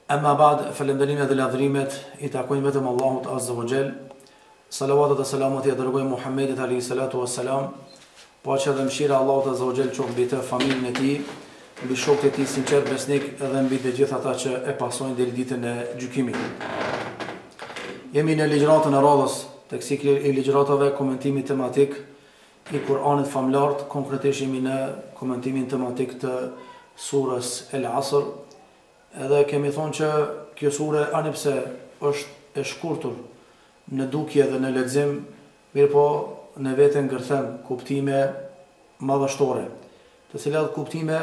Amma ba'd, falenderimet dhe ladhrimet I takojnë vetëm Allahut Azza wa Jall. Salavatet dhe selamat I dërgojmë Muhammedit alayhi salatu wassalam. Paqja dhe mëshira Allahut Azza wa Jall qoftë mbi të, familjen e tij, mbi shokët e tij sinqert besnik dhe mbi të gjithë ata që e pasojnë deri ditën e gjykimit. Jemi në ligjëratën e radhës tek cikli I ligjëratave komentimi tematik I Kur'anit famlar, konkretisht jemi në komentimin tematik të surës El Asr. Edhe kemi thonë që kjo sure anipse është e shkurtur në dukje dhe në lexim, mirë po në veten ngërthen kuptime madhështore, të cilat kuptime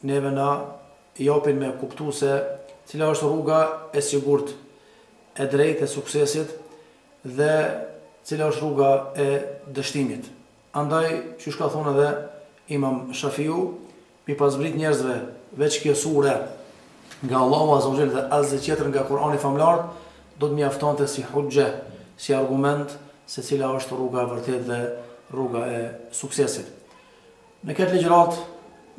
neve na japin me kuptu se cila është rruga e sigurt, e drejtë e suksesit dhe cila është rruga e dështimit. Andaj, që shka thonë edhe Imam Shafiu, mi pasbrit njerëzve veç kjo sure nga Allahu Azza wa Jall dhe asgjë tjetër nga Kur'ani famlar, do të mjaftonte si hujje, si argument se cila është rruga e vërtetë dhe rruga e suksesit. Në këtë ligjërat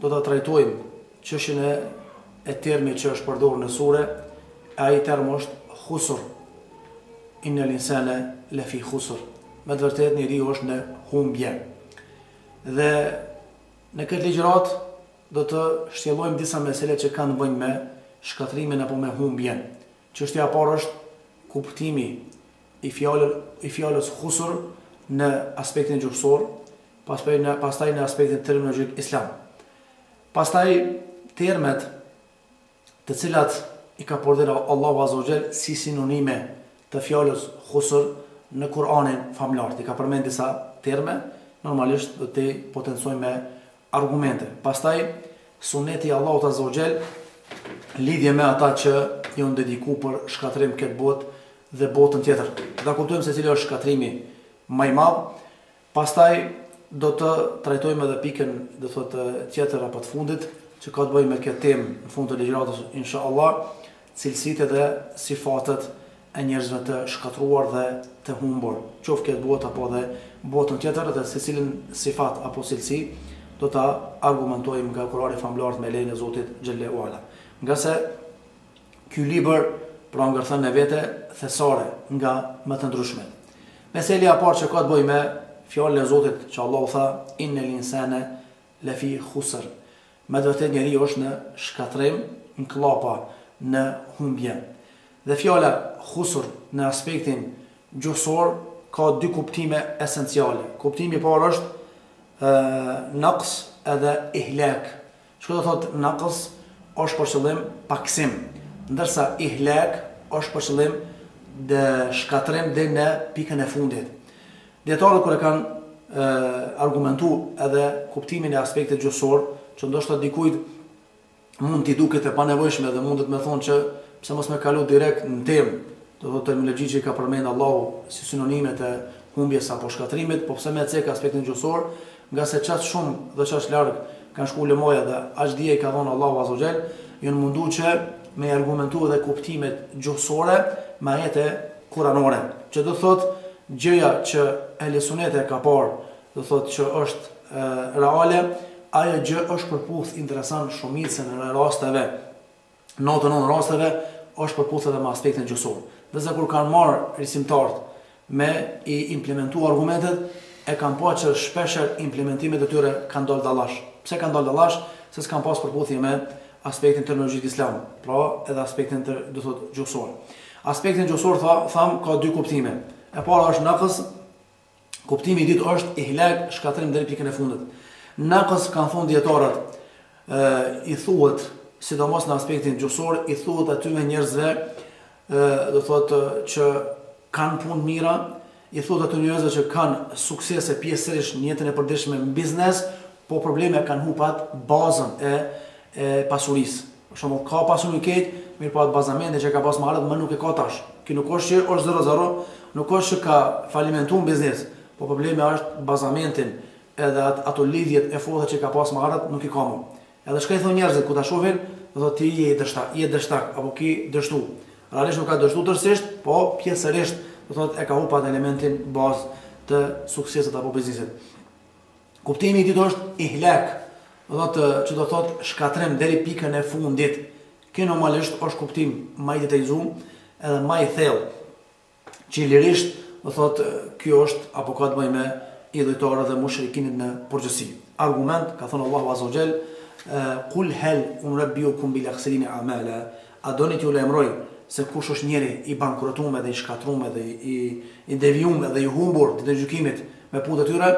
do ta trajtojmë çështjen e termit që është përdorur në sure. Ai term është khusr. Innal insana lafi khusr. Me të vërtetë njeriu është në humbje. Dhe në këtë ligjërat do të shtjellojmë disa mesele që kanë të bëjnë me shkatrimin apo me humbjen. Çështja e parë është kuptimi I fjalës khusr në aspektin gjuhësor, pastaj në aspektin terminologjik islam. Pastaj termet të cilat I ka përdorur Allahu Azza wa Jall si sinonime të fjalës khusr në Kur'anin famlar. I ka përmend disa terme, normalisht do të potencojmë me argumente. Pastaj suneti I Allahut Azza wa Jall lidhje me ata që janë dedikuar për shkatrim këtë botë dhe botën tjetër. Da kuptojmë se cili është shkatrimi më I madh. Pastaj do të trajtojmë edhe pikën, do thotë tjetër apo të fundit, që ka të bëjë me këtë temë në fund të ligjëratës inshallah, cilësitë dhe sifatet e njerëzve të shkatruar dhe të humbur, qoftë këtë botë apo dhe botën tjetër, dhe se cilin sifat apo cilësi do ta argumentojmë nga Kur'ani famlar me lejen e Zotit xhallahu ala. Nga se ky libër pra ngërthen në vete thesare nga më të ndryshmet. Meselja e parë që ka të bëjë me fjalën e Zotit që Allahu tha innal insana lafi khusr. Me të vërtetë njeriu është në shkatrim, në klapa, në humbje. Dhe fjala khusr në aspektin gjuhësor ka dy kuptime esenciale. Kuptimi I parë është naqs edhe ihlak. Çka do thotë naqs është për qëllim paksim, ndërsa ihlak është për qëllim dhe shkatrim dhe në pikën e fundit. Dietarët kur e kanë argumentu edhe kuptimin e aspektit gjuhësor, që ndoshta dikujt mund t'i duket e panevojshme dhe mundet me thonë që pse mos me kalu direkt në temë, do thotë terminologji që I ka përmend Allahu si sinonimet e humbjes apo shkatrimit, po pse me cek aspektin gjuhësor, nga se çast shumë dhe çast larg kanë shku lëmoja dhe aq dije I ka dhënë Allahu Azza wa Jall, janë mundu që me argumentu edhe kuptimet gjuhësore me ajete kuranore. Që do thotë gjëja që ehli suneti e ka parë, do thotë që është reale, ajo gjë është përputh interesant shumicën e rasteve. 99 rasteve është përputh edhe me aspektin gjuhësor. Dhe se kur kanë marrë risimtarët me I implementu argumentet, e kanë pa që shpesher implementimet e tyre kanë dalë dallash. Pse kanë dalë dallash? Se s'kan pas përputhje me aspektin terminologjik islam, pra edhe aspektin do thotë gjuhësor. Aspektin gjuhësor tham ka dy kuptime. E para është naqs, kuptimi I dytë është ihlak, shkatrim deri pikën e fundit. Naqs kanë thonë dietarët, I thuhet, sidomos në aspektin gjuhësor, I thuhet atyre njerëzve, do thotë që kanë punë mira, I thuhet atyre njerëzve që kanë suksese pjesërisht në jetën e përditshme në biznes, po probleme kanë hupat bazën e pasurisë. Për shembull, ka pasuri keq, mirë po atë bazamente që ka pas më herët më nuk e ka tash. Ky nuk është që është 0-0, nuk është që ka falimentuar biznes, po problemi është bazamentin edhe ato lidhjet e forta që ka pas më herët nuk I ka më. Edhe çka I thonë njerëzit kur ta shohin, do thotë ti je dështak apo ki dështu. Realisht nuk ka dështu tërësisht, po pjesërisht do thotë e ka hupat elementin bazë të suksesit apo biznesit. Kuptimi I dytë është ihlak, që do thotë shkatrim deri pikën e fundit. Kjo normalisht është kuptim më i detajzuar edhe më i thellë, që lirisht do thotë kjo është apo ka të bëjë me idhujtarët dhe mushrikinit në përgjithësi. Argument ka thënë Allahu Azza wa Jall, "Qul hal unabbiukum bil akhsarina a'mala", a doni t'ju lajmëroj se kush është njeri i bankrotuar dhe i shkatruar dhe i devijuar dhe i humbur ditën e gjykimit me punët e tyre?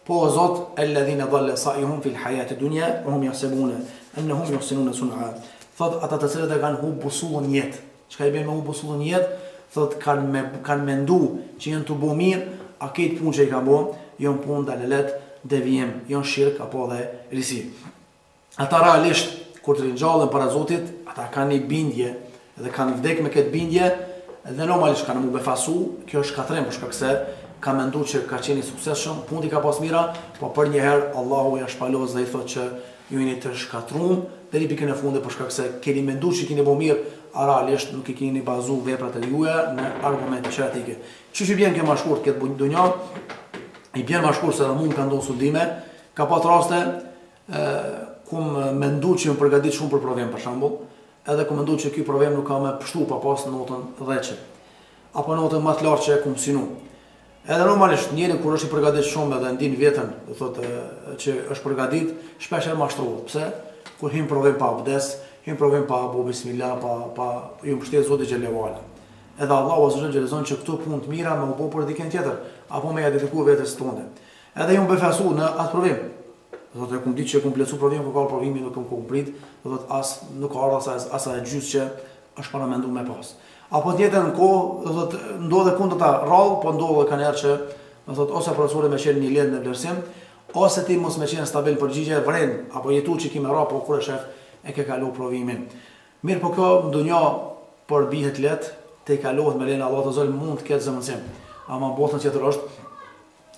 Po o Zot, alladhina dhalla sa'yuhum fil hayati dunya wa hum yahsabuna annahum yuhsinuna sun'a. Thot ata të cilët e kanë humb busullën jetë. Çka i bën me humb busullën jetë? Thot kanë mendu që janë të bëu mirë, a këtë punë që i kanë bëu, janë punë dalalet, devijim, janë shirk apo dhe risi. Ata realisht kur të ringjallen para Zotit, ata kanë një bindje dhe kanë vdekë me këtë bindje dhe normalisht kanë mu befasu, kjo është katrim për shkak se ka mendu që ka qenë i suksesshëm, punë i ka pas mira, po për një herë Allahu ja shpalos dhe i thotë që ju jeni të shkatruar deri pikën e fundit për shkak se keni mendu që keni bëu mirë, a realisht nuk i keni bazu veprat e juaja në argumente çetike. Çu që bjen kjo më shkurt këtë dunjë, i bjen më shkurt se edhe mund ka ndonë sudime, ka pas raste ku mendu që më përgatit shumë për provim për shembull, edhe ku mendu që ky provim nuk ka më pështu pa pas notën 10, apo notën më të lartë që e kum synu. Edhe normalisht njëri kur është i përgatit shumë edhe ndin veten, do thotë që është përgatit, shpesh e mashtrohet. Pse? Kur hyn provim pa abdes, hyn provim pa bu bismillah, pa ju mbështet Zoti xhelalu ala. Edhe Allahu azza wa jalla zon që këto punë të mira më u bë për dikën tjetër, apo më ja dedikuar vetes tonë. Edhe ju befasu në atë provim. Do thotë kum ditë që kum plesu provim, por ka provimi nuk kum kumplit, do thotë as nuk ka ardhur as gjys që është para menduar me pas. Apo tjetër në kohë, do thotë ndodhe kundërta rrallë, po ndodhe kanë herë që do thotë ose profesori më qenë një lehtë në vlerësim, ose ti mos më qenë stabil përgjigje vren, apo jetu që kimë rrap, po kur e shef e ke kalu provimin. Mirë, po kjo në dunja por bihet lehtë, te kalohet me lenë Allah të zëllë mund të ketë zëmënësim. Ama botën tjetër është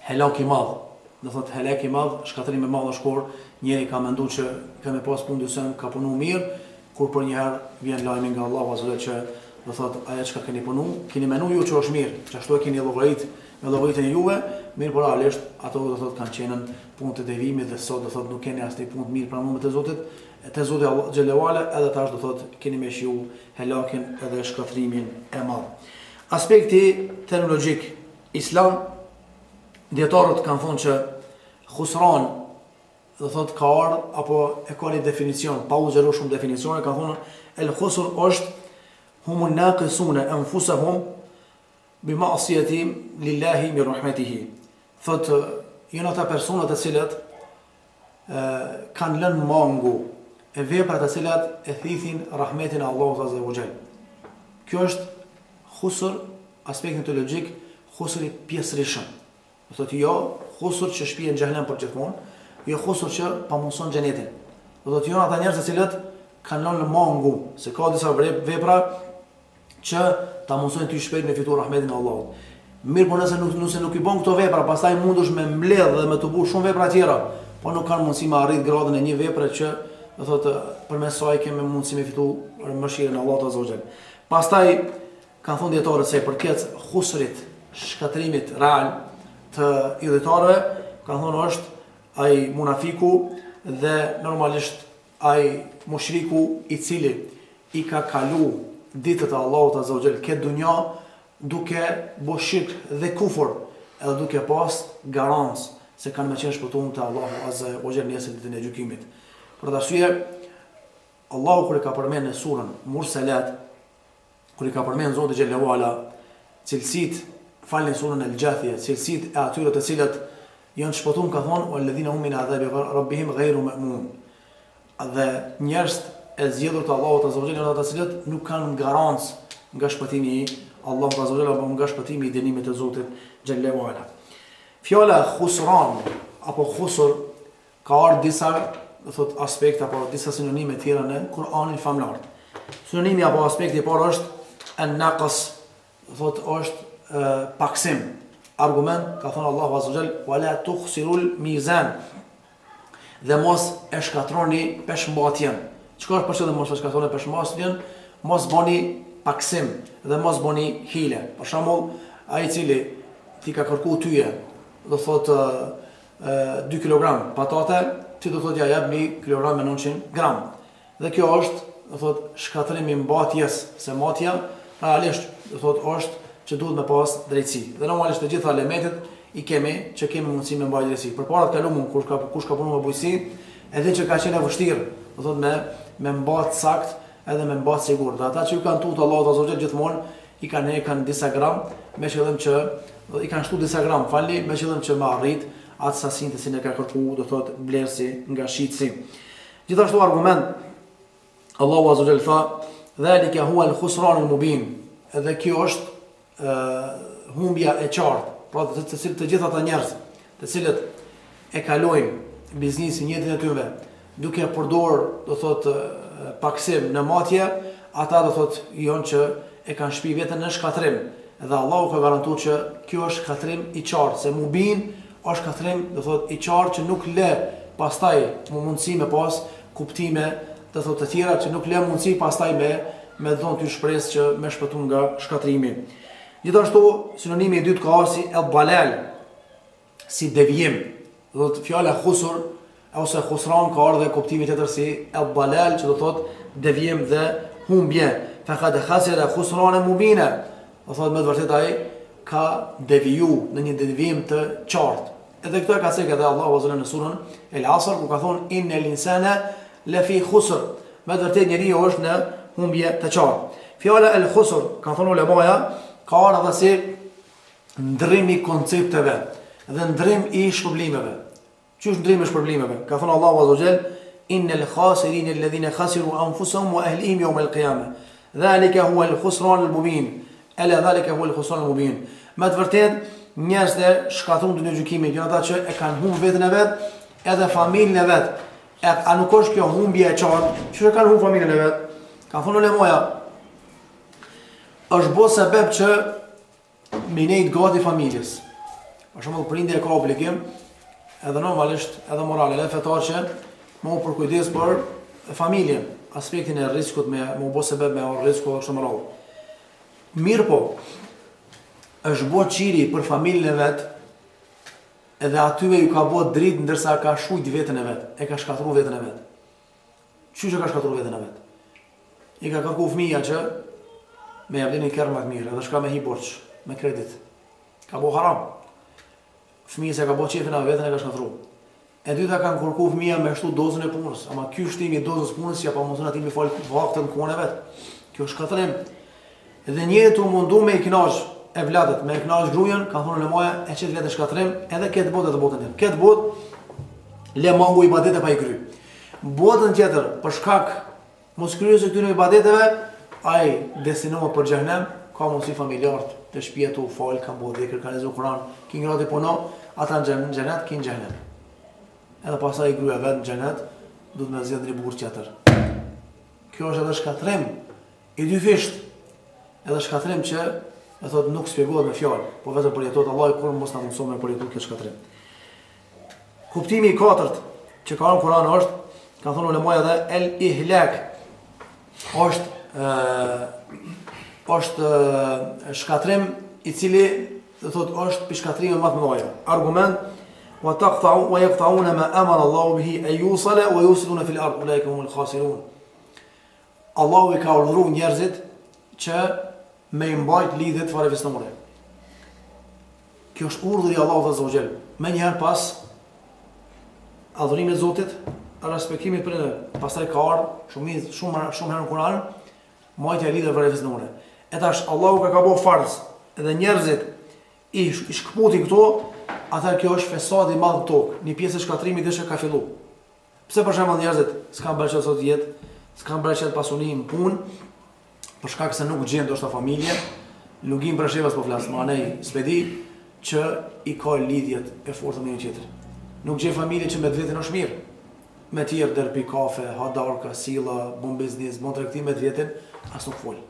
helak i madh. Do thotë helak i madh, shkatërim i madh është kur njeri ka menduar që ka me pas punë dyshëm, ka punu mirë, kur për një herë vjen lajmi nga Allahu azza wa jalla që do thotë ajo çka keni punu, keni menuar ju që është mirë, që ashtu e keni llogarit me llogaritën e juve, mirë por realisht ato do thotë kanë qenë punë të devimit dhe sot do thotë nuk keni asnjë punë të mirë pranuar te Zoti, te Zoti xhelalu ala, edhe tash do thotë keni me shiu helakin edhe shkatrimin e madh. Aspekti terminologjik islam, dietarët kanë thonë që khusran do thotë ka ardhur apo e ka një definicion, pa u zgjeruar shumë definicione, kanë thonë el khusr është humun naqisuna anfusahum bima'siyati lillahi min rahmatihi. Thotë janë ata persona të cilët kanë lënë mangu e veprat të cilat e thithin rahmetin e Allahut azza wa jall. Kjo është khusr, aspekti teologjik, khusri pjesërisht. Do thotë jo khusr që shpihen në xhenem për gjithmonë, jo khusr që pamundson xhenetin. Do thotë janë ata njerëz të cilët kanë lënë mangu, se ka disa vepra që ta mundsojnë ty shpejt me fituar rahmetin e Allahut. Mirë, por nëse nuk i bën këto vepra, pastaj mundesh me mbledh dhe me të bësh shumë vepra tjera, po nuk kanë mundësi me arrit gradën e një vepre që do thotë përmes saj kemi mundësi me fituar mëshirën e Allahut azza wa jall. Pastaj kanë thonë dietarët se përket khusrit, shkatrimit real të idhujtarëve, kanë thonë është ai munafiku dhe normalisht ai mushriku i cili i ka kalu ditët e Allahut azza wa jall këtë dunja duke bo shirk dhe kufur, edhe duke pas garancë se kanë me qenë shpëtuar te Allahu azza wa jall nesër ditën e gjykimit. Për të arsye, Allahu kur e ka përmendur në surën Mursalat, kur i ka përmendur Zoti xhallahu ala cilësitë, falën surën El-Jathia, cilësitë e atyre të cilët janë shpëtuar, ka thonë walladhina hum min adhabi rabbihim ghayru ma'mun. Dhe njerëz e zgjedhur të Allahut azza wa jalla ata të cilët nuk kanë garancë nga shpëtimi i Allahut azza wa jalla apo nga shpëtimi i dënimit të Zotit xhallahu ala. Fjala khusran apo khusr ka ardhur disa do thot aspekt apo disa sinonime tjera në Kur'anin famlar. Sinonimi apo aspekti i parë është an-naqas, do thot është paksim. Argument ka thënë Allahu azza wa jall wala tukhsirul mizan. Dhe mos e shkatroni peshmbatjen. Çka është për çdo mos e shkatroni peshmbatjen, mos bani paksim dhe mos bani hile. Për shembull, ai i cili ti ka kërkuar tyje, do thot 2 kg patate, ti do thot ja jap 1 kg me 900 gram. Dhe kjo është do thot shkatrimi mbatjes, se matja realisht do thot është që duhet me pas drejtësi. Dhe normalisht të gjitha elementet i kemi që kemi mundësi me mbajtje drejtësi. Përpara të kaluam kush ka punuar me bujqësi, edhe që ka qenë e vështirë, do thot me mbat sakt edhe me mbat sigurt. Dhe ata që ju kanë tutë Allahu Azza wa Jall gjithmonë i kanë disa gram me qëllim që i kanë shtu disa gram, falni, me qëllim që me arrit atë sasinë të cilën e ka kërkuar, do thot blersi nga shitësi. Gjithashtu argument Allahu Azza wa Jall tha, "Dhalika huwa al-khusran al-mubin." Edhe kjo është humbja e qartë. Pra të gjitha ata njerëz të cilët e kalojnë biznesin jetën e tyre duke përdorur, do thot, paksim në matje, ata do thot janë që e kanë shpi veten në shkatrim. Dhe Allahu ka garantuar që kjo është shkatrim i qartë, se mubin është shkatrim, do thot, i qartë që nuk lë pastaj mundësi me pas kuptime, do thot, të tjera që nuk lë mundësi pastaj me dhon ty shpresë që me shpëtun nga shkatrimi. Gjithashtu sinonimi i dytë ka si el-dalal, si devijim. Do të fjala khusur ose khusran ka ardhe kuptimi tjetër si el-dalal, që do thot devijim dhe humbje. Faqad khasira khusranan mubina. Do thot me të vërtetë ai ka deviju në një devijim të qartë. Edhe këtë ka thënë edhe Allahu Azza wa Jalla në surën El-Asr, ku ka thonë innal insana lafi khusr. Me të vërtetë njeriu është në humbje të qartë. Fjala el-khusr, ka thonë ulemaja, ka ardhur si ndrim i koncepteve dhe ndrim i shpërblimeve. Ç'është ndrimi i shpërblimeve? Ka thënë Allahu Azza wa Jall, innal khasirin alladhina khasiru anfusahum wa ahlihim yawm al-qiyamah. Dhalika huwa al-khusran al-mubin. Ala dhalika huwa al-khusran al-mubin. Me të vërtetë njerëzit shkatërron në gjykimin, janë ata që e kanë humbur veten e vet, edhe familjen e vet. A nuk është kjo humbje e qartë? Çfarë kanë humbur familjen e vet? Ka thonë ulemoja, është bo sebeb që minejt gati familjes. Për shembull, prindi e ka obligim, edhe normalisht, edhe moral, edhe fetar që më u përkujdes për familjen, aspektin e riskut me u bo sebeb me risku kështu me radhë. Mirë po, është bo qiri për familjen e vet, edhe atyve ju ka bo dritë ndërsa ka shujt vetën e vet, e ka shkatru vetën e vet. Qysh e ka shkatru vetën e vet? I ka kërku fëmija që me javlin i kërë më të mirë, edhe shka me hi borç, me kredit. Ka bo haram. Fëmija se ka bo qefin a vetën e ka shkatru. E dyta kanë kërku fëmija me shtu dozën e punës, ama kjo shtimi dozës punës që ja pa mundësën ati me falë vaktën kone e vetë. Kjo është shkatrim. Edhe njëri të mundu me i knash e vladet, me i knash grujen, kanë thonë lemoja e qëtë vetë shkatrim, edhe këtë botë edhe botën tjetër. Këtë botë le mangu i badet e pa i kry. Botën tjetër, për shkak mos kryesë këtyre ibadeteve, ai destinohet për xhehenem, ka mundësi familjarët të shtëpia të u fal, kanë bërë dhikr, kanë lexuar Kur'an, kin gradi puno, ata në xhenet, kin xhehenem. Edhe pastaj gruaja vet në xhenet, duhet me zgjedhë një burr tjetër. Kjo është edhe shkatrim i dy fisht. Edhe shkatrim që e thot nuk shpjegohet me fjalë, po vetëm për jetot Allahu kur mos na mëson me për jetot këtë shkatrim. Kuptimi i katërt që ka në Kur'an është, ka thonë ulemoja dhe el-ihlak. Është shkatrim i cili do thot është për shkatrime më të mëdha. Argument wa taqta'u wa yaqta'una ma amara Allahu bihi an yusala wa yusiluna fil ard ulaika humul khasirun. Allahu I ka urdhëruar njerëzit që me I mbajt lidhjet farefisnore. Kjo është urdhri I Allahut Azza wa Jall. Më njëherë pas adhurimit të Zotit, respektimit për pastaj ka ardhur shumë herë në Kur'an mbajtja e lidhjeve farefisnore. E tash Allahu ka bërë farz, edhe njerëzit I shkputin këto, atëherë kjo është fesad I madh në tokë, një pjesë e shkatrimit që ka filluar. Pse për shembull njerëzit s'kan bërë sot jetë, s'kan bërë pasuni në punë, për shkak se nuk gjen ndoshta familje, lugim për shevas po flas, më anej spedi që I ka lidhjet e forta me një tjetër. Nuk gjen familje që me vetë është mirë. Me tjerë derpi kafe, hadarka, silla, bon biznes, bon tregtim me vetën, as nuk fol.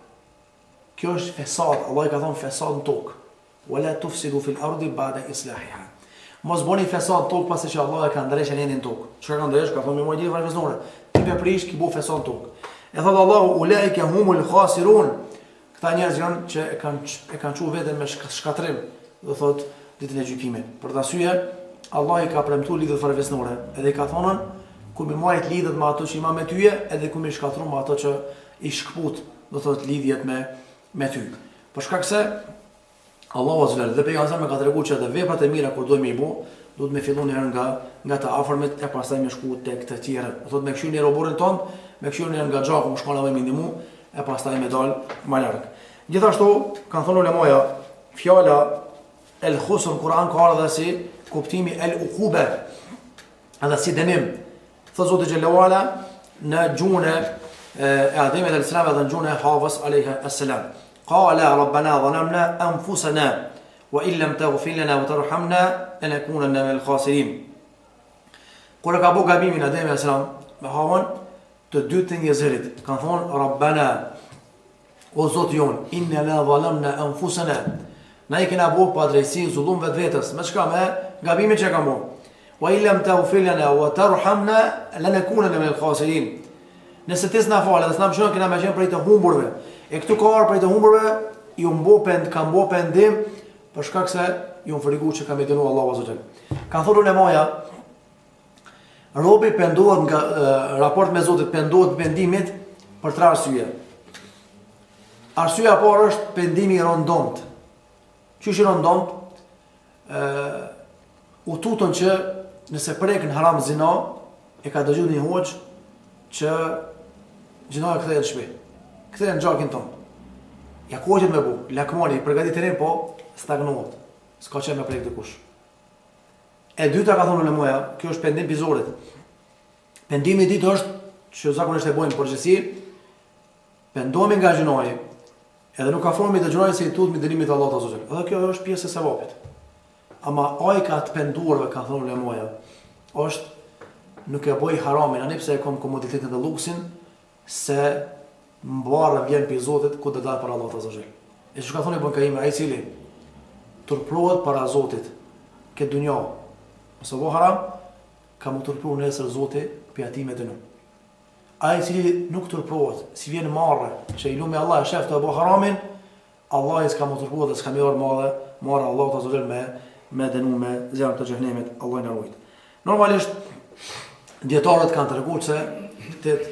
Kjo është fesad, Allah I ka thonë fesad në tokë. Wala tufsidu fil ardi ba'da islahiha. Mos bëni fesad në tokë pasi që Allah e ka ndreshën endin në tokë. Çka ka ndresh? Ka thonë me mojë farefisnore. Ti veprish ki bu fesad në tokë. E thotë Allahu ulaika humul khasirun. Këta njerëz janë që e kanë çuar veten me shkatrim, do thotë ditën e gjykimit. Për të arsye Allah I ka premtuar lidhjet farefisnore, edhe I ka thonë ku mi majt lidhet me ato që ima me tyje, edhe ku mi shkatru me ato që i shkput, do thot lidhjet me ty. Për shkak se Allahu azza dhe pejgamberi ka treguar që edhe veprat e mira kur duhet me i bë, duhet me fillon herë nga të afërmit e pastaj me shku tek të tjerët. Do thot me këshir një roborin ton, me këshir një nga gjaku, më shkon edhe me ndihmu, e pastaj me dal më larg. Gjithashtu kanë thënë ulemaja, fjala el khusr në Kur'an ka ardhur si kuptimi el uquba, edhe si dënim. Thot Zoti xhallahu ala në gjuhën e Ademit alayhis salam dhe në gjuhën e Havas alayhis salam. Qala rabbana zalamna anfusana wa in lam taghfir lana wa tarhamna lanakunanna minal khasirin. Kur ka bëu gabimin Ademi alayhis salam me Havan, të dy të njerëzit kanë thonë rabbana, o Zoti jon, inna la zalamna anfusana. Na i kena bëu pa drejtësi, zullum vetvetes, me çka, me gabimin që kanë bëu. Wa in lam taghfir lana wa tarhamna lanakunanna minal khasirin. Nëse ti s'na fal, dhe s'na mëshiron, kena më qenë prej të humburve. E këtu ka arë prej të humburve, kam bo pendim, për shkak se ju më frigu që kam i dënu Allahu azza wa jall. Kanë thonë ulemaja, robi pendohet nga raport me Zotit, pendohet pendimit për 3 arsye. Arsyeja e parë është pendimi i rëndomt. Qysh i rëndomt? U tutën që nëse prek në haram zina, e ka dëgjuar një hoxh që gjinoja kthehet në shtëpi. Kthehet në gjakin ton. Ja koqet me bu, lakmoni, përgatit të rinë, po stagnohet. S'ka qenë me prek dikush. E dyta ka thonë ulemoja, kjo është pendim bizorit. Pendimi i dytë është që zakonisht e bojmë përgjithësi, pendohemi nga gjinoji, edhe nuk ka formë të gjinoji se i tutmi dënimit të Allahut azza wa jall. Edhe kjo është pjesë e sevapit. Ama ai ka të pendurve, ka thonë ulemoja, është nuk e boj haramin, ani pse e kom komoditetin dhe luksin, se mbarë vjen për Zotit ku të dalë për Allah të azajel. E që ka thonë i bënkajime, a i cili tërprohet para Zotit, këtë dunja, mësë bo haram, ka më tërprohet nësër Zotit për ati me dënu. A i cili nuk tërprohet, si vjen marrë, që i lumi Allah e shef të bo haramin, Allah i s'ka më tërprohet dhe s'ka mirë marrë Allah të azajel me dënu me zjarën të gjëhnemit, Allah i në rujt. Normalisht, djetarët kanë të regur që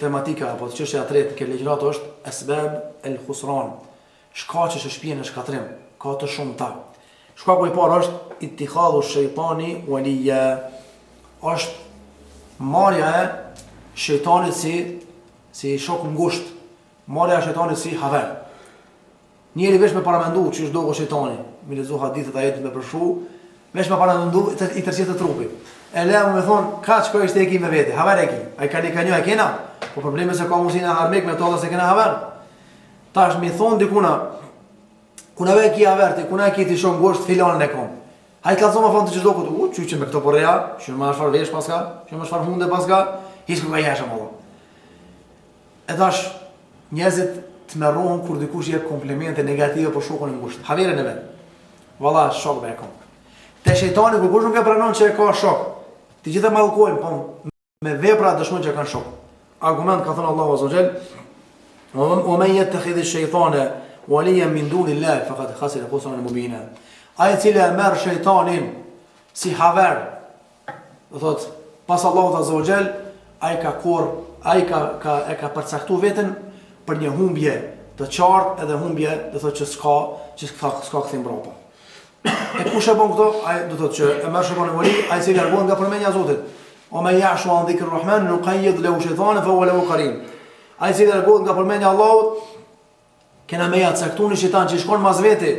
tematika apo çështja e tretë që legjërat është asbab el khusran. Shkaqe që shpihen në shkatrim, ka të shumta. Shkaku i parë është ittikhadhu shejtani waliya. Është marrja e shejtanit si shok ngusht, marrja e shejtanit si haver. Njëri veç me paramendu që është dogo shejtani, mi lezu hadithet ajetit me përshu, veç me paramendu i tërësit të trupi. E lemu me thonë, ka që ko ishte e ki me vete, haver e ki, a i ka një e kena, po probleme se ka musin e harmik me tolla se kena haver. Ta është mi thonë dikuna, kuna ve ki haver, kuna e ki ti shumë ngosht filanën e kom. A i ka thonë ma thonë të qështë do këtë, që që me këto përreja, që me shfar vesh paska, që me shfar hunde paska, hisko ka jeshëm Allah. E tash, njerëzit të merrohen kur dikush jep komplimente negative për shokun e ngusht. Haverën e vet. Valla shok me e kom. Te shejtani kur kush nuk e pranon që e ka shok, të gjithë e mallkojnë, po me vepra dëshmojnë që kanë shok. Argument ka thënë Allahu azza wa jall: "Wa man yattakhidh ash-shaytana waliyan min dunillahi faqad khasira khusranan mubina." Ai i cili e merr shejtanin si haver, do thot, pas Allahut azza wa jall, ai ka përcaktuar veten për një humbje të qartë edhe humbje, do thot që s'ka kthim mbrapa. E kush e bën këto? Ai do thotë që e merr shejtanin wali, ai i cili largon nga përmendja e Zotit. O me ya'shu an dhikr rahman nuqayyid lahu shaytanan fa huwa lahu qarin. Ai i cili largon nga përmendja e Allahut, kena me ja caktuni shejtan që shkon mas veti,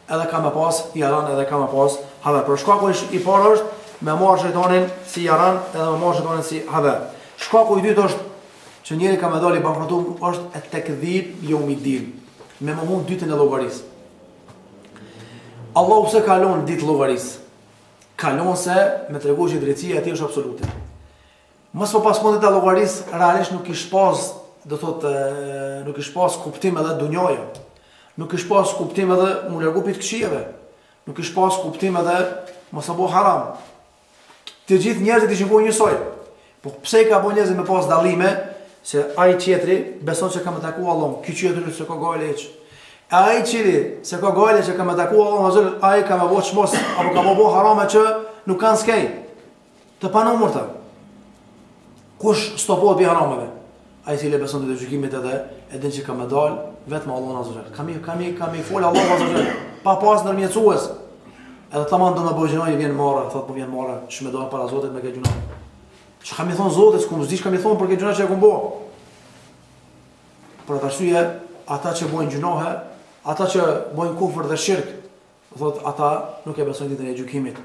edhe ka më pas jaran edhe ka më pas haver. Por shkaku i parë është me marr shejtanin si jaran edhe me marr shejtanin si haver. Shkaku i dytë është që njëri ka më dalë i bankrotuar është e tekdhib yawmiddin, me mohon ditën e llogarisë. Allahu pse kalon ditë llogarisë? Kalon se me tregu që drejtësia e tij është absolute. Mos po pas fundit të llogarisë realisht nuk kish pas, do thotë, nuk kish pas kuptim edhe dunjoja. Nuk kish pas kuptim edhe mu largu pit këshillave. Nuk kish pas kuptim edhe mos apo haram. Të gjithë njerëzit ishin bënë njësoj. Po pse ka bënë njerëzit me pas dallime se ai tjetri beson se ka më taku Allahun, ky tjetri se ka gojë hiç. Ai cili se ka gojë që ka më taku Allahun, ai ka më bëu çmos apo ka më bëu harame që nuk kanë skej. Të panumurta. Kush stopohet bi harameve? Ai i cili beson te gjykimit edhe e din që ka më dal vetëm Allahu azza wajal. Kami fol Allahu azza wajal. Pa pas ndërmjetësues. Edhe tamam do na bëj gjëra i vjen marra, thot po vjen marra, ç'më do para Zotit me këtë gjuna. Çka më thon Zoti, s'kum s'di çka më thon për këtë gjuna që e kum bë. Për atë arsye, ata që bojnë gjunohe, ata që bojnë kufër dhe shirk, thot ata nuk e besojnë ditën e gjykimit.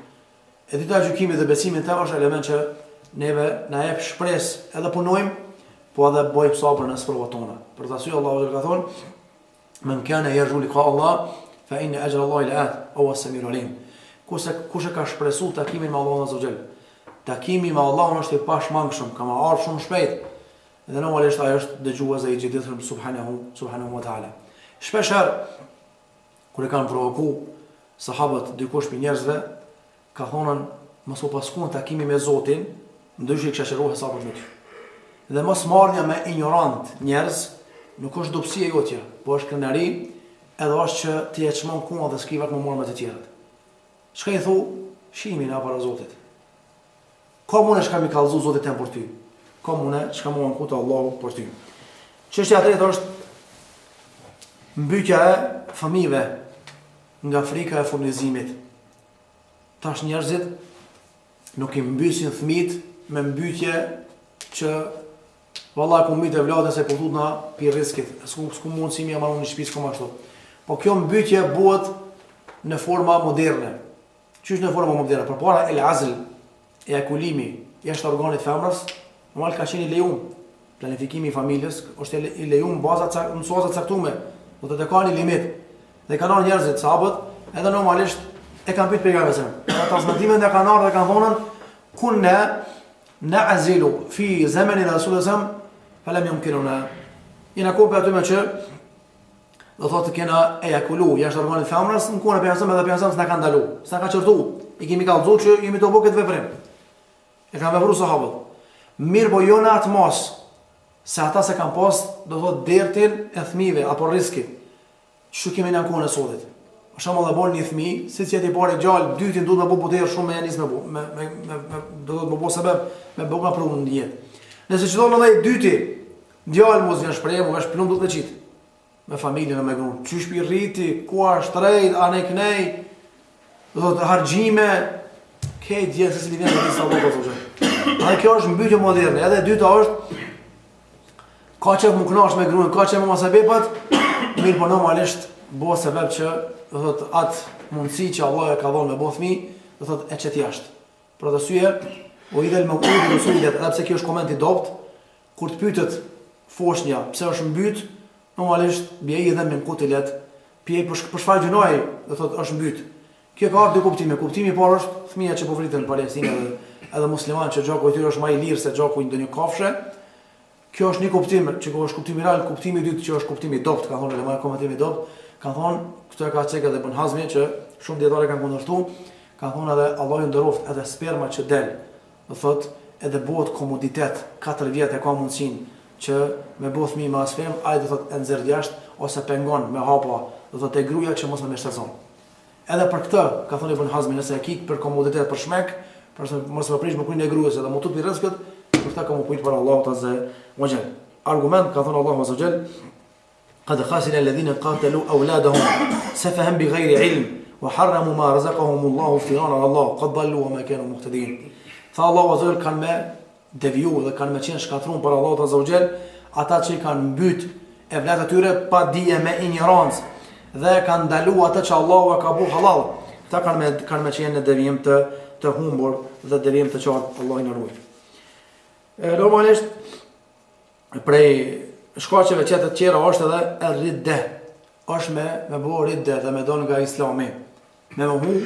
E dita e gjykimit dhe besimin te është element që neve na jep shpresë edhe punojmë, po edhe bëjmë sabër në sprovat tona. Për të arsye Allahu ka thonë: "Men kana yarju liqa Allah, fa inna ajra Allahi la'at, huwa as-sami'ul 'alim." Kush e ka shpresuar takimin me Allahun azza wajal. Takimi me Allahun është i pashmangshëm, ka më ardhur shumë shpejt. Dhe normalisht ai është dëgjues i gjithëdijshëm subhanahu wa ta'ala. Shpesh kur e kanë provokuar sahabët dikush për njerëzve, ka thonë mos u paskon takimi me Zotin, ndryshe kisha shëruar hesabet me ty. Dhe mos marrja me ignorant njerëz nuk është dobësia jotja, po është krenari, edhe është që ti e çmon kuma dhe skrivat më marrë me të tjerët. Çka i thu? Shimin na para Zotit. Ka mune çka mi kallëzu Zoti tem për ty. Ka mune çka më anku te Allahu për ty. Çështja e tretë është mbytyja e fëmijëve nga frika e furnizimit. Tash njerëzit nuk i mbysin fëmijët me mbytje që vallahi ku mbytë vladën se po thutna pi rrezikit. S'ku mund si më marrë në shtëpi s'kam ashtu. Po kjo mbytje bëhet në forma moderne. Qysh në forma moderne? Përpara el azl, ejakulimi jashtë organit femrës, normal ka qenë i lejuar. Planifikimi i familjes është i lejuar në baza caktuar. Do të kanë një limit. Dhe kanë ardhur njerëzit sahabët, edhe normalisht e kanë pyet pejgamberin. Ata transmetimin e kanë ardhur dhe kanë thonë kunna na'zilu fi zamanin Rasulullah sallallahu alaihi wasallam falam yumkinuna. Ina kopë aty më që do thotë kena ejakulu jashtë organit femrës, në kohën e pejgamberit edhe pejgamberi s'na ka ndalu, s'na ka çortu. I kemi kallëzuar që jemi të bëjë këtë veprim. E kanë vepruar sahabët. Mirë po jo në atë mos se ata se kanë pas, do thotë dertin e fëmijëve apo rrezikit. Çu kemi në kohën e sotit. Për shembull, e bën një fëmijë, siç jeti parë gjallë, dytin duhet të bëj puter shumë me janis me do të bëj sebeb me boga për unë jetë. Nëse çdo ndaj dyti djalë mos vjen shpreh, mos plumb duhet të çit. Me familjen e me gruan. Çu shpi rriti, ku është rrejt, anë kënej, do të harxhime, ke dje se si vjen në disa vota thoshë. Ai kjo është mbytje moderne. Edhe e dyta është ka që më kënash me gruan, ka që më mosabepat, mirë po normalisht bëhet sebeb që do thotë atë mundësi që Allah e ka dhënë me bëu fëmijë, do thotë e çet jashtë. Për atë arsye, u idel me ujë dhe sujet, edhe pse kjo është koment i dobët, kur të pyetet foshnja pse është mbyt, normalisht bie i dhe me kutilet, pije për çfarë gjënoi, do thotë është mbyt. Kjo ka dy kuptime. Kuptimi i parë është fëmia që po vriten në Palestinë edhe musliman që gjaku i tyre është më i lirë se gjaku i ndonjë kafshë. Kjo është një kuptim, që është kuptimi real, kuptimi i dytë që është kuptimi i dobët, ka thonë edhe më komentimi i dobët, ka thonë këto e ka çeka edhe Ibn Hazmi që shumë dietarë kanë kundërshtuar, ka thonë edhe Allahu nderoft edhe sperma që del, do thotë edhe bëhet komoditet, 4 vjet e ka mundsinë që me bëu fëmijë me asfem, ai do thotë e nxjerr jashtë ose pengon me hapa, do thotë e gruaja që mos më shtatzon. Edhe për këtë, ka thonë Ibn Hazmi, nëse e kik për komoditet, për shmek, për mos më prish me kujin e gruas edhe më tupi rrezikët, për këtë kam u kujt për Allahu azza wa jall. Argument ka thonë Allahu azza wa jall: "Qad khasira alladhina qatalu awladahum safahan bighayri ilm wa harramu ma razaqahum Allahu iftirana ala Allah, qad dallu wa ma kanu muhtadin." Tha Allahu azza wa jall kanë me deviju dhe kanë me qenë shkatruar për Allahu azza wa jall, ata që kanë mbyt evlat e tyre pa dije me ignorancë dhe kanë ndalu atë që Allahu e ka bu halal. Këta kanë me qenë në devijim të humbur dhe devijim të qartë, Allah i në ruaj. Normalisht, prej shkaqeve që të tjera është edhe e ridde. është me bu ridde dhe me donë nga islami. Me hu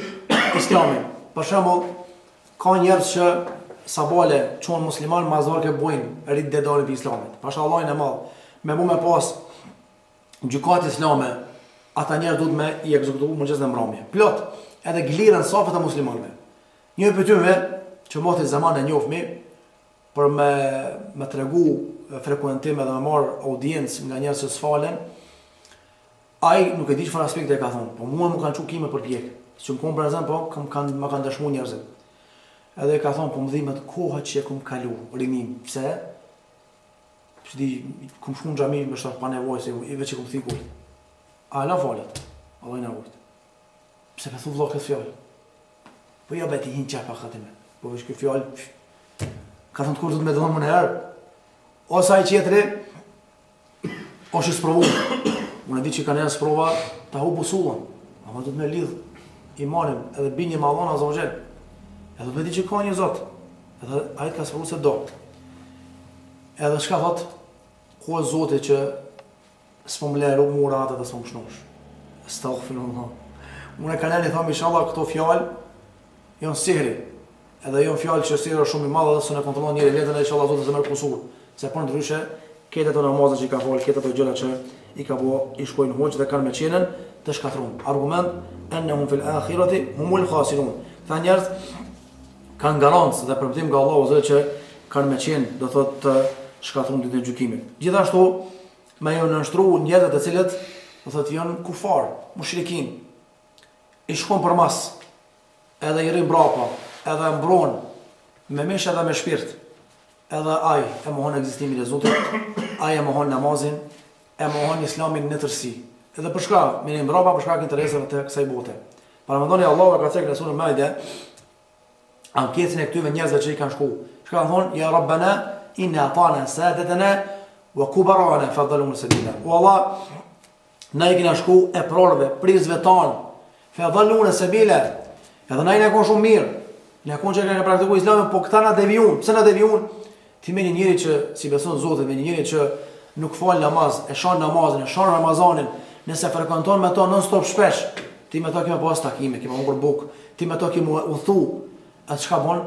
islami. Për shembull, ka njerëz që sabale qonë musliman mazor ke bujnë ridde dalë për islamit. Pasha Allah i në madhë. Me bu me pas gjykat islame, ata njerë duhet me i ekzekutu më gjithë në mramje. Plot, edhe glirën safët e muslimanve. Një pëtyve, që moti zaman e njofmi, për me tregu frekuentim edhe me marë audiencë nga njerës që s'falen, ai nuk e di çfarë aspekte e ka thonë, po mua më kanë çu kime për pjekë. Që më konë për exemple, po, më kanë dëshmu njerëzit. Edhe ka thonë, po më dhimet koha që e kum kalu, rinim. Pse? Që di, kum shku në xhami me shtatë pa nevojë, se i veç e kum thikur. A la falet, Allah i na ujt. Pse me thu vëllai këtë fjalë? Po ja beti hin çapa khatime. Po veç këtë fjalë, ka thonë kur do të më dhonë më në herë. Ose ai tjetri, ose sprovu. Unë di që kanë janë sprova, ta hubu sullën. Ama do të me lidh imanin edhe binje me Allah Azza wa Jall. Edhe do të di që ka një Zot. Edhe ai ka sprovu se do. Edhe çka thot? Ku është Zoti që s'po më lëro mura ata të s'po më shnosh. Astaghfirullah. Unë kanë thënë thom inshallah këto fjalë janë sihri. Edhe janë fjalë që sihri është shumë i madh dhe s'e kontrollon njëri vetën, inshallah Zoti të më kusur. Se për ndryshe këto ato namaza që ka fol, këto ato gjëra që i ka bo, i shkojnë hoqë dhe kanë me qenën të shkatrun. Argument, ennehum fil akhirati humul khasirun. Këta njerëz kanë garancë dhe përmëtim nga Allahu Azza që kanë me qenë, do thotë të shkatrun ditën e gjykimit. Gjithashtu, me jo nënshtru njerëzit e cilët, do thotë janë kufar, mushrikin. I shkon për mas, edhe i rrin brapa, edhe mbron me mish edhe me shpirt. Edhe ai e mohon ekzistimin e Zotit, ai e mohon namazin, e mohon islamin në tërësi. Edhe për shka, minim mbrapa për shkak interesave të kësaj bote. Para mendoni Allahu ka thënë në surën Maide, anketën e këtyre njerëzve që i kanë shku. Shka thonë, ja Rabbana inna atana sadatana wa kubarana fadalun sabila. O Allah, na i kena shku e prorëve, prizve tanë, fadalun sabila. Edhe na i na konë shumë mirë. Ne konë që kanë praktikuar islamin, po këta na devijun. Pse na devijun? Ti me një njeri që si beson Zotit, me një njeri që nuk fal namaz, e shon namazin, e shon Ramazanin, nëse frekonton me to non stop shpesh, ti me to kime pas takime, kime hungur buk, ti me to kime u thu, atë çka bon?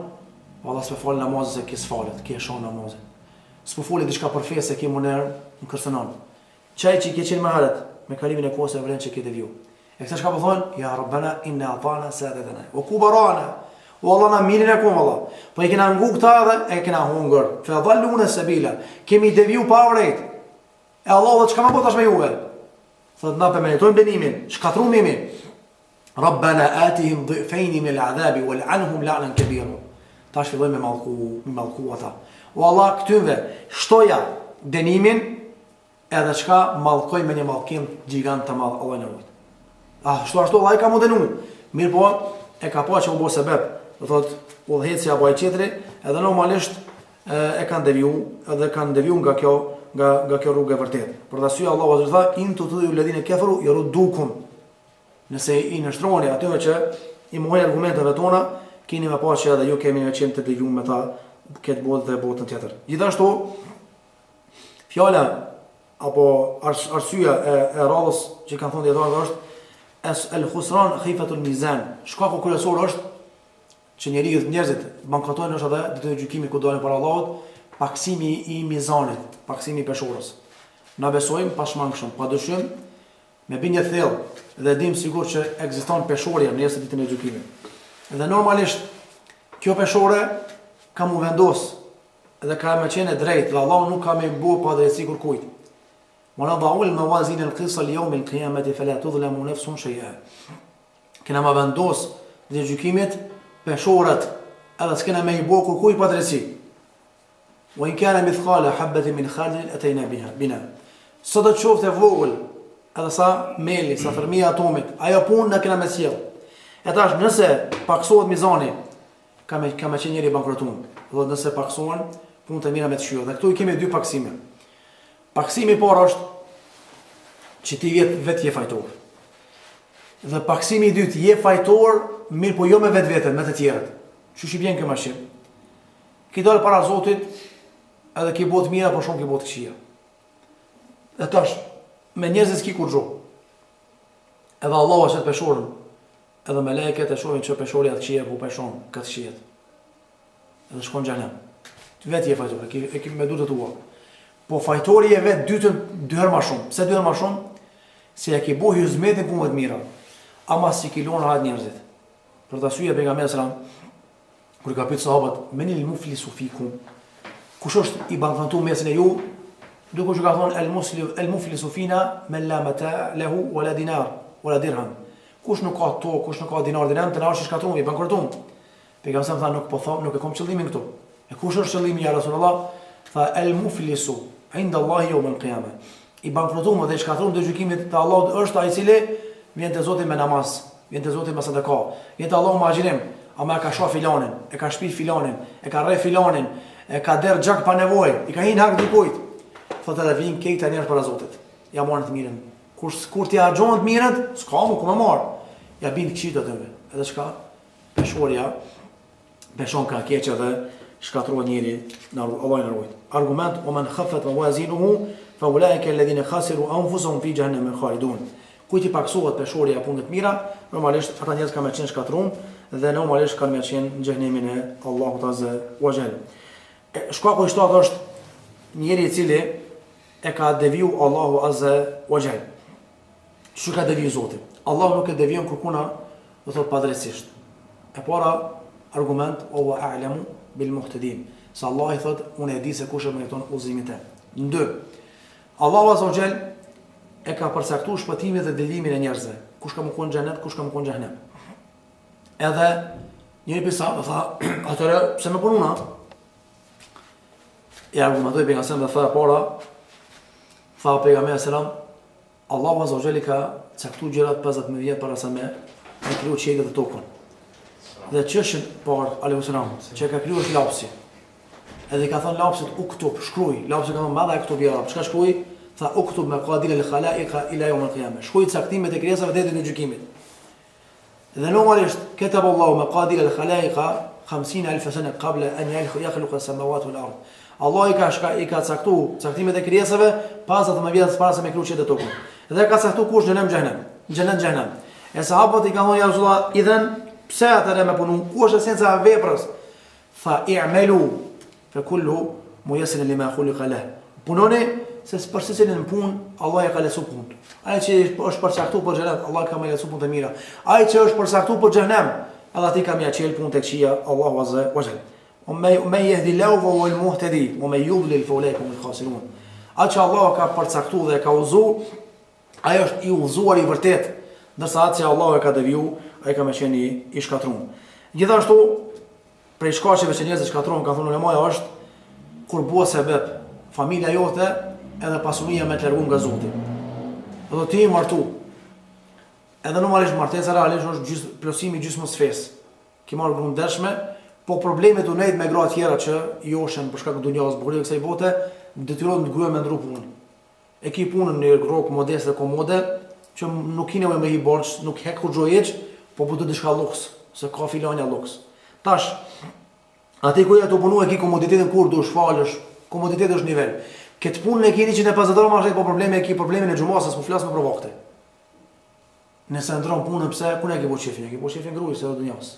Valla s'pe fal namazin se ki s'falet, ki e shon namazin. S'po foli diçka për fe se ki muner në kërcënon. Çaj që ke qenë më herët, me kalimin e kohës e vren që ke deviju. E këta çka po thonë? Ya Rabbana inna atana sadatana wa kubarana. O Allah na mirin e kom Allah. Po i kena ngu këta edhe e kena hungër. Fa dhalluna sabila. Kemi deviju pa vërejt. E Allah dhe çka më bëtash me juve? Thot na për meritojmë dënimin, shkatrumimi. Rabbana atihim dhifaini min al-adhabi wal'anhum la'nan kabira. Tash fillojmë me mallku ata. O Allah këtyve shtoja dënimin edhe çka mallkoj me një mallkim gjigant të madh Allah na lut. Ashtu Allah i ka mu dënu. Mirë po e ka pa që u bo sebeb. Do thot udhëheci apo ai tjetri, edhe normalisht e kanë deviju, edhe kanë deviju nga kjo rrugë e vërtetë. Për arsye Allahu Azza wa Jalla in tutu alladhina kafaru yurdukum. Nëse i nështroni atyre që i mohojnë argumenteve tona, keni më pas që edhe ju kemi me qenë të devijuar me ta këtë botë dhe botën tjetër. Gjithashtu fjala apo arsyeja e radhës që kanë thonë dietarët është el-khusran khifatul mizan. Shkaku kryesor është që njerëzit bankrotojnë është edhe ditën e gjykimit ku dalin para Allahut, paksimi i mizanit, paksimi i peshorës. Na besojmë pa shmangshëm, pa dyshim, me bindje thellë dhe dim sigur që ekziston peshorja nesër ditën e gjykimit. Dhe normalisht kjo peshore ka mu vendos dhe ka me qenë drejt, dhe Allahu nuk ka me bu pa drejtësi kërkujt. Wa nada'u al-mawazin al-qisṭa li yawm al-qiyamati fala tudhlamu nafsun shay'a. Kena ma vendos dhe gjykimit peshorat edhe s'kena me i bo kërkuj pa drejtësi. Wa in kana mithqala habatin min khardal atayna bina. Sot do të qoftë vogël edhe sa meli, sa fërmia atomit, ajo punë na kena me sjell. E tash nëse paksohet mizani, ka me qenë njëri bankrotuar. Do nëse paksohen, punë të mira me të shijoj. Dhe këtu i kemi dy paksime. Paksimi i parë është që ti vetë je fajtor. Dhe paksimi i dytë je fajtor, mirë po jo me vetveten, me të tjerët. Çuçi vjen kjo mashin. Ki dal para Zotit, edhe ki botë mira, por shumë ki botë këqija. Dhe tash me njerëzit ki kur xho. Edhe Allahu është peshorën. Edhe melekët e shohin që peshori atë këqija po peshon këtë këqijet. Edhe shkon xhenem. Ti vetë je fajtor, e ke me dutë tua. Po fajtori e vetë dy herë më shumë. Pse dy herë më shumë? Se ja ki bëu hizmetin punë të mira. Ama si kilon radh njerëzit. Për të arsye pejgamberi sallallahu alajhi wasallam kur ka pyetur sahabët, "Men al-muflisu fikum?" Kush është i bankrotuar mesin e ju? Duke që ka thonë el-muflisu fina men la mata lahu wala dinar wala dirham. Kush nuk ka to, kush nuk ka dinar dirham, të na është i shkatruar, i bankrotuar. Pejgamberi tha nuk po them, nuk e kam qëllimin këtu. E kush është qëllimi ja Rasulullah? Tha el muflisu inda Allah yawm al-qiyamah. I bankrotuar dhe i shkatruar të gjykimit të Allahut është ai i cili vjen te Zoti me namaz, vjen te Zoti me sadaka, vjen te Allahu me agjirim, ama ka shoh filanin, e ka shpi filanin, e ka rre filanin, e ka der gjak pa nevojë, i ka hin hak dikujt. Thotë edhe vin këta njerëz para Zotit. Ja morën të mirën. Kur ti harxhon të mirët, s'ka më ku më marr. Ja bin këçit atyve. Edhe çka? Peshoria, peshon ka keqë dhe shkatruan njëri në Allah në rujt. Argument, o men khafet mawazinuhu, fa ulaika alladhina khasiru anfusahum fi jahannam khalidun. Kujt i paksohet peshoria e punëve të mira, normalisht ata njerëz kanë më qenë shkatruar dhe normalisht kanë më qenë në xhenemin e Allahut azza wa jall. Shkaku i shtatë është njëri i cili e ka deviju Allahu azza wa jall. Çu ka deviju Zoti? Allahu nuk e devijon kërkuna, do thot padrejtisht. E para argument o wa a'lamu bil muhtadin. Sa Allah i thot unë e di se kush e meriton udhëzimin tim. 2. Allahu azza wa jall e ka përcaktuar shpëtimin dhe dëlimin e njerëzve. Kush ka më kon xhenet, kush ka më kon xhenem. Edhe njëri pisa tha, atëre pse më pununa? Ja argumentoi pejgamberi dhe tha para, tha pejgamberi selam, Allahu azza wa jall ka caktuar gjërat 50 vjet para se me kriju qiellin dhe tokën. Dhe çështën por alayhi salam, që ka krijuar lapsi. Edhe ka thënë lapsit uktub, shkruaj. Lapsi ka thënë madha uktub ya rab. Çka shkruaj? Tha uktub maqadir al-khalaiqa ila yawm al-qiyamah. Shkruaj caktimet e krijesave deri në gjykimin. Dhe normalisht كتب الله مقادير الخلائق 50,000 سنة قبل أن يخلق السماوات والأرض. Allah i ka caktuar caktimet e krijesave pas 10 vjetësh para se me kriju qiellin dhe tokën. Dhe ka caktuar kush në xhenem. E sahabët i kanë thënë ja Rasulullah, idhen pse ata më punon? Ku është esenca e veprës? Fa i'malu fa kullu muyassar lima khuliqa lah. Punoni se përsëri në punë Allah e ka lësu punë. Ai që është përcaktuar për xhenet, Allah ka më lësu punë të mira. Ai që është përcaktuar për xhenem, Allah ti ka më aqel punë tek xhia Allahu azza wa jalla. ومن يهدي الله فهو المهتدي ومن يضلل فاولئك هم الخاسرون. Atë që Allah ka përcaktuar dhe ka udhëzuar, ai është i udhëzuar i vërtet, ndërsa atë që Allah e ka deviju, ai ka më qenë i shkatruar. Gjithashtu, prej shkaqeve që njerëzit shkatruan, ka thënë ulemaja është kur bua sebeb familja jote edhe pasuria me të larguar nga Zoti. Do ti i martu. Edhe normalisht martesa realisht është plotësimi i gjysmës fesë. Ki marrë gruan dëshme, po problemet u nejt me gra tjera që joshen për shkak të dunjas, bukuria e kësaj bote, detyrohet të gruaja me ndru punën. E ki punën në rrok modeste komode, që nuk kine me hi borç, nuk hek kurrë hiç, po do diçka luks, se ka filanja luks. Tash, aty ku ja të punu e ki komoditetin kur dush falësh, komoditeti është nivel. Këtë punën e keni 150 euro më po problemi e ki problemin e xhumasës, po flas me provokte. Nëse ndron punën pse, ku ne ke bëu shefin? Ke bëu shefin gruaj se do dunjas.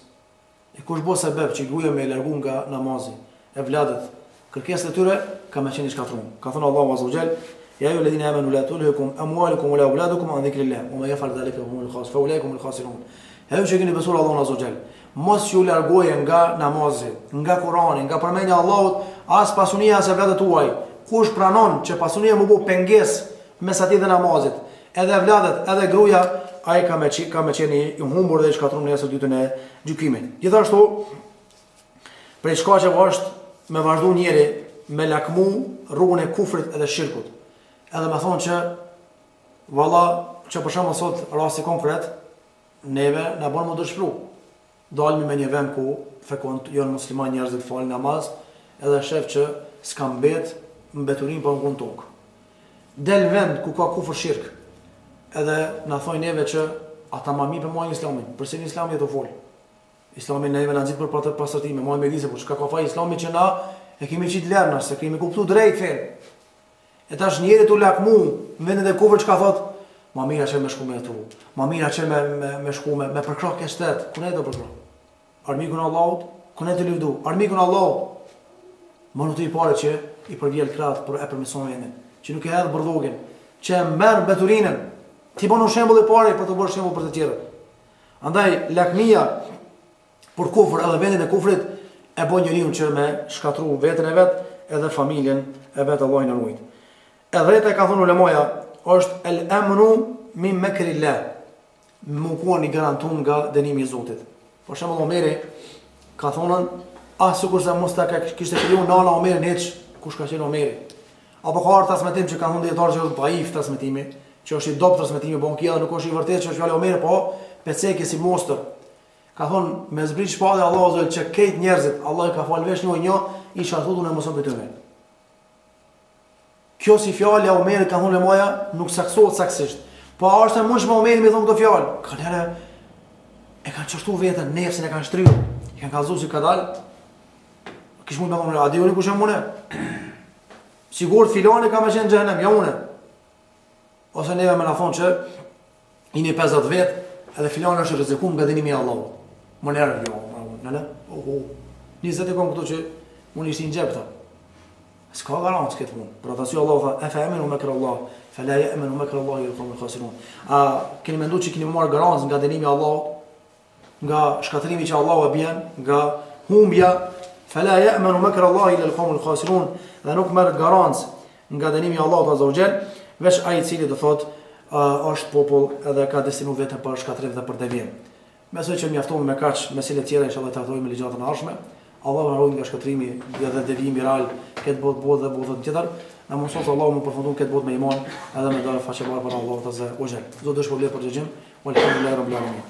E kush bo sebeb që gruaja me largu nga namazi, e vladët, kërkesat e tyre ka më qenë shkatruar. Ka thënë Allahu azza wa jall, ya ayyuhal ladhina amanu la tulhikum amwalukum wala auladukum an dhikrillah, wa man yaf'al dhalika fa ulaika humul khasirun. Edhe që keni besuar Allahun azza wa jall, mos ju largoje nga namazi, nga Kurani, nga përmendja e Allahut, as pasunia as vladët tuaj. Kush pranon që pasunia më bë pengesë mes atij dhe namazit, edhe vladët, edhe gruaja, ai ka më qenë i humbur dhe i shkatruar nesër ditën e gjykimit. Gjithashtu, prej shkaqeve është me vazhdu njëri me lakmu rrugën e kufrit edhe shirkut. Edhe me thonë që valla që për shembull sot rasti konkret neve na bën më dëshpëru. Dalmi me një vend ku fekon janë musliman njerëz të falin namaz, edhe shef që s'ka mbet mbeturin për në tokë. Del vend ku ka kufër shirk. Edhe na thonë neve që ata më mirë për mojën islamin, përse në islam jetë fol. Islami neve na nxit për patë pasardhime, më me dise, por çka ka faj islami që na e kemi qit lërna, se kemi kuptuar drejt fen. E tash njëri tu lakmu në vendet e kufër çka thot, më mirë që më shku me tu. Më mirë që me shku me përkrok e shtet, ku ne do përkrok. Armikun e Allahut, ku ne të lëvdu, armikun e Allahut. Më nuk të i pare që i përvjell kratë për e përmison vendin, që nuk e hedhë bërdogen, që e merë beturinën, ti bënë shembull i pare për të bërë shembull për të tjerët. Andaj, lakmia për kufër edhe vendin e kufrit e bën njeriu që me shkatru veten e vet edhe familjen e vet Allahin e ruajt. E drejta ka thënë ulemoja është el amnu min makrillah. Më kuani garantuar nga dënimi i Zotit. Për shembull Omeri ka thonën, sikurse mos ta kishte kriju nana Omerin hiç, kush ka qenë Omeri. Apo ka ardhur transmetim që kanë thënë dietar që është dhaif transmetimi, që është i dobët transmetimi, bon kia nuk është i vërtetë që është fjalë Omeri, po peceki si mostër. Ka thonë me zbrit shpallë Allahu zot që këtë njerëzit Allah i ka falë vesh një i çartullun e moson pyetën. Kjo si fjalë e Omerit ka thonë moja nuk saksohet saksisht. Po është e mundshme Omeri më thon këto fjalë. Kanë e kanë çortu veten, nefsin e kanë shtryrë. I kanë kallëzuar si ka dalë. Kish mund të thonë, a diuni kush jam unë? Sigurt filani ka më qenë në xhenem, jo unë. Ose neve më na thonë që jeni 50 vet, edhe filani është rrezikuar nga dënimi i Allahut. Më nerë jo, nëna. 20 e kom këtu që unë ishte në xhep. S'ka garancë këtë punë. Për atë Allah tha, "Afa amanu makra Allah, fala ya'manu makra Allah illa al-qawmul khasirun." A keni menduar që keni marrë garancë nga dënimi i Allahut, nga shkatërimi që Allahu e bën, nga humbja, fala ya'manu makra Allah illa al-qawmul khasirun, dhe nuk merr garancë nga dënimi i Allahut azza wa jall, veç ai i cili do thotë është popull edhe ka destinu vetëm për shkatrim dhe për devijim. Besoj që mjafton me kaq mesele të tjera inshallah trajtojmë në ligjatën e ardhshme. Allahu na ruaj nga shkatrimi dhe devijimi real këtë botë dhe botën tjetër. Na mëson Allahu më përfundon këtë botë me iman edhe me dorë faqe bardhë për Allahut azza wa jall. Zot dëshpërblet për xhim, walhamdulillahi rabbil alamin.